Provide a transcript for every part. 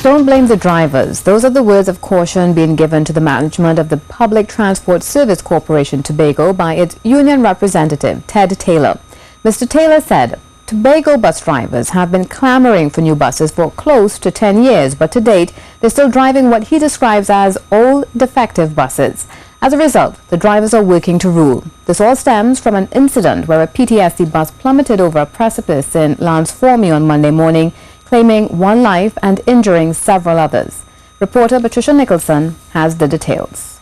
Don't blame the drivers. Those are the words of caution being given to the management of the Public Transport Service Corporation Tobago by its union representative, Ted Taylor. Mr. Taylor said Tobago bus drivers have been clamoring for new buses for close to 10 years, but to date, they're still driving what he describes as old, defective buses. As a result, the drivers are working to rule. This all stems from an incident where a PTSC bus plummeted over a precipice in Lance Formey on Monday morning, claiming one life and injuring several others. Reporter Patricia Nicholson has the details.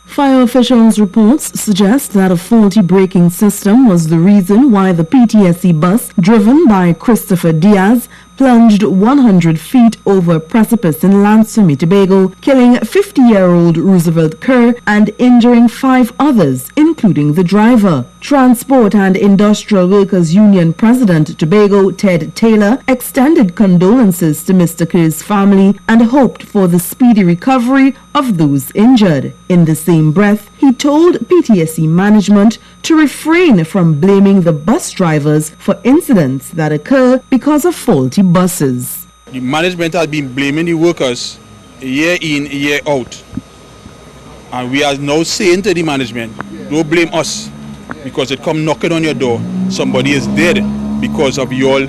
Fire officials' reports suggest that a faulty braking system was the reason why the PTSC bus, driven by Christopher Diaz, plunged 100 feet over a precipice in Lance Formey, Tobago, killing 50-year-old Roosevelt Kerr and injuring 5 others, including the driver. Transport and Industrial Workers Union President Tobago, Ted Taylor, extended condolences to Mr. Kerr's family and hoped for the speedy recovery of those injured. In the same breath, he told PTSC management to refrain from blaming the bus drivers for incidents that occur because of faulty buses. The management has been blaming the workers year in, year out. And we are now saying to the management, don't blame us, because it come knocking on your door. Somebody is dead because of your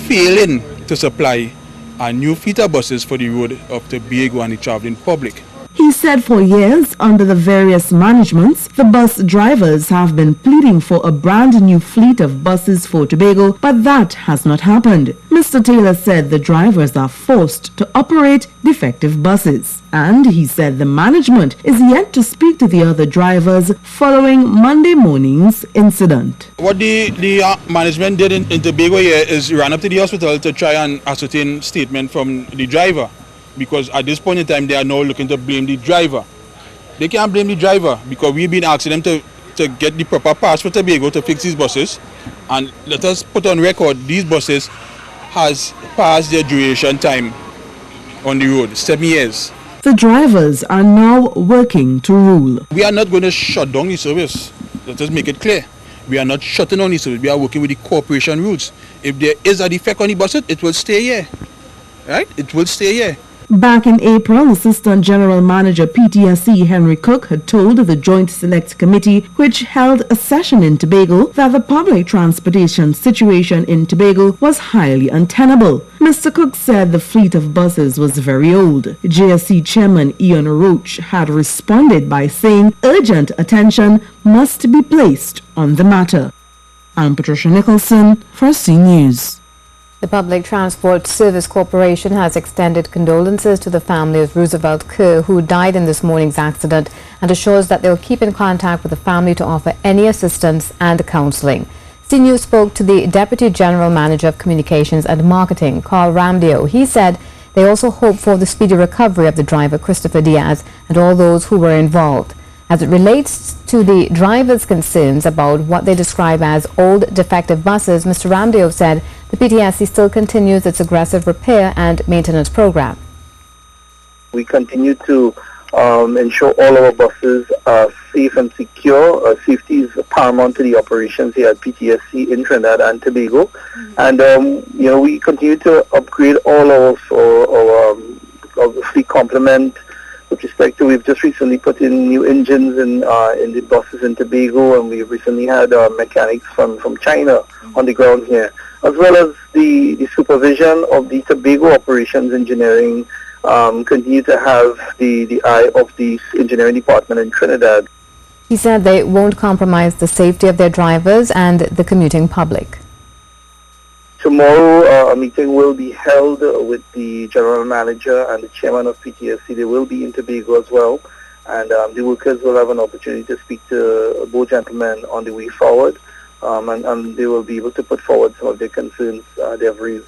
failing to supply a new feeder buses for the road of Tobago and the traveling public. He said for years, under the various managements, the bus drivers have been pleading for a brand new fleet of buses for Tobago, but that has not happened. Mr. Taylor said the drivers are forced to operate defective buses. And he said the management is yet to speak to the other drivers following Monday morning's incident. What the management did in Tobago here is ran up to the hospital to try and ascertain statement from the driver. Because at this point in time, they are now looking to blame the driver. They can't blame the driver because we've been asking them to get the proper parts for Tobago to fix these buses. And let us put on record, these buses has passed their duration time on the road, 7 years. The drivers are now working to rule. We are not going to shut down the service. Let us make it clear. We are not shutting down the service. We are working with the corporation rules. If there is a defect on the buses, it will stay here. Right? It will stay here. Back in April, Assistant General Manager PTSC Henry Cook had told the Joint Select Committee, which held a session in Tobago, that the public transportation situation in Tobago was highly untenable. Mr. Cook said the fleet of buses was very old. JSC Chairman Ian Roach had responded by saying urgent attention must be placed on the matter. I'm Patricia Nicholson for C News. The Public Transport Service Corporation has extended condolences to the family of Roosevelt Kerr, who died in this morning's accident, and assures that they will keep in contact with the family to offer any assistance and counseling. CNews spoke to the Deputy General Manager of Communications and Marketing, Carl Ramdio. He said they also hope for the speedy recovery of the driver, Christopher Diaz, and all those who were involved. As it relates to the drivers' concerns about what they describe as old, defective buses, Mr. Ramdeo said the PTSC still continues its aggressive repair and maintenance program. We continue to ensure all our buses are safe and secure. Safety is paramount to the operations here at PTSC in Trinidad and Tobago. And, we continue to upgrade all our fleet complement. With respect to, we've just recently put in new engines in the buses in Tobago, and we've recently had mechanics from China on the ground here, as well as the supervision of the Tobago operations engineering. Continue to have the eye of the engineering department in Trinidad. He said they won't compromise the safety of their drivers and the commuting public. Tomorrow, a meeting will be held with the general manager and the chairman of PTSC. They will be in Tobago as well, and the workers will have an opportunity to speak to both gentlemen on the way forward, and they will be able to put forward some of their concerns they have raised.